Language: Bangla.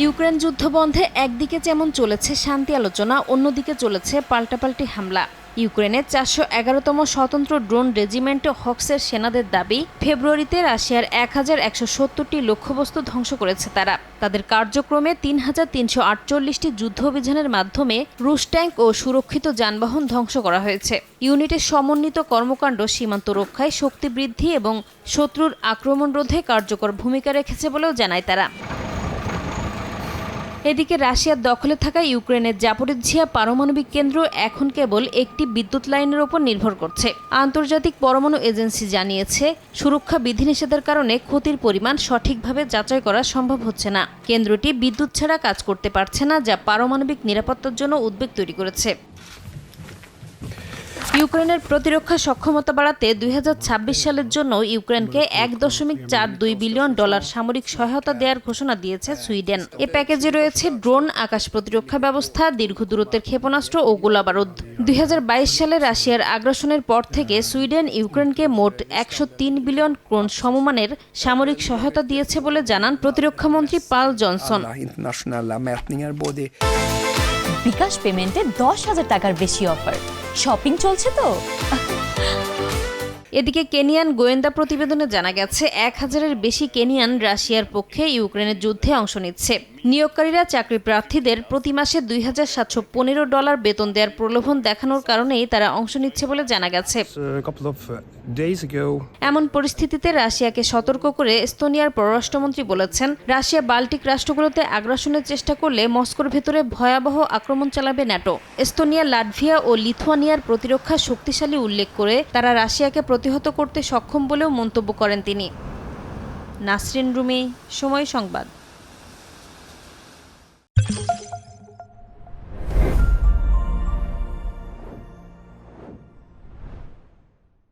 ইউক্রেন যুদ্ধ বন্ধে একদিকে যেমন চলেছে শান্তি আলোচনা, অন্যদিকে চলেছে পাল্টাপাল্টি হামলা। ইউক্রেনের ৪১১তম স্বতন্ত্র ড্রোন রেজিমেন্ট হক্সের সেনাদের দাবি, ফেব্রুয়ারিতে রাশিয়ার ১,১৭০টি লক্ষ্যবস্তু ধ্বংস করেছে তারা। তাদের কার্যক্রমে ৩,৩৪৮টি যুদ্ধ অভিযানের মাধ্যমে রুশ ট্যাঙ্ক ও সুরক্ষিত যানবাহন ধ্বংস করা হয়েছে। ইউনিটের সমন্বিত কর্মকাণ্ড সীমান্ত রক্ষায় শক্তি বৃদ্ধি এবং শত্রুর আক্রমণ রোধে কার্যকর ভূমিকা রেখেছে বলেও জানায় তারা। এদিকে রাশিয়ার দখলে থাকা ইউক্রেনের জাপোরিঝিয়া পারমাণবিক কেন্দ্র এখন কেবল একটি বিদ্যুৎ লাইনের ওপর নির্ভর করছে। আন্তর্জাতিক পরমাণু এজেন্সি জানিয়েছে, সুরক্ষা বিধিনিষেধের কারণে ক্ষতির পরিমাণ সঠিকভাবে যাচাই করা সম্ভব হচ্ছে না। কেন্দ্রটি বিদ্যুৎ ছাড়া কাজ করতে পারছে না, যা পারমাণবিক নিরাপত্তার জন্য উদ্বেগ তৈরি করেছে। ইউক্রেনের প্রতিরক্ষা সক্ষমতা বাড়াতে ২০২৬ সালের জন্য ইউক্রেনকে $১.৪২ বিলিয়ন সামরিক সহায়তা দেওয়ার ঘোষণা দিয়েছে সুইডেন। এ প্যাকেজে রয়েছে ড্রোন, আকাশ প্রতিরক্ষা ব্যবস্থা, দীর্ঘ দূরত্বের ক্ষেপণাস্ত্র ও গোলাবারুদ। ২০২২ সালে রাশিয়ার আগ্রাসনের পর থেকে সুইডেন ইউক্রেনকে মোট ১০৩ বিলিয়ন ক্রোন সমমানের সামরিক সহায়তা দিয়েছে বলে জানান প্রতিরক্ষামন্ত্রী পাল জনসন। বিকাশ পেমেন্টে ১০,০০০ টাকার বেশি অফার, শপিং চলছে তো। এদিকে কেনিয়ান গোয়েন্দা প্রতিবেদনে জানা গেছে, ১,০০০-এর বেশি কেনিয়ান রাশিয়ার পক্ষে ইউক্রেনের যুদ্ধে অংশ নিচ্ছে। নিয়োগকারীরা চাকরি প্রার্থীদের প্রতি মাসে $২,৭১৫ বেতন দেওয়ার প্রলোভন দেখানোর কারণেই তারা অংশ নিচ্ছে বলে জানা গেছে। এমন পরিস্থিতিতে রাশিয়াকে সতর্ক করে এস্তোনিয়ার পররাষ্ট্রমন্ত্রী বলেছেন, রাশিয়া বাল্টিক রাষ্ট্রগুলোতে আগ্রাসনের চেষ্টা করলে মস্কোর ভেতরে ভয়াবহ আক্রমণ চালাবে ন্যাটো। এস্তোনিয়া, লাটভিয়া ও লিথুয়ানিয়ার প্রতিরক্ষা শক্তিশালী উল্লেখ করে তারা রাশিয়াকে প্রতিহত করতে সক্ষম বলেও মন্তব্য করেন তিনি। নাসরিন রুমি, সময় সংবাদ।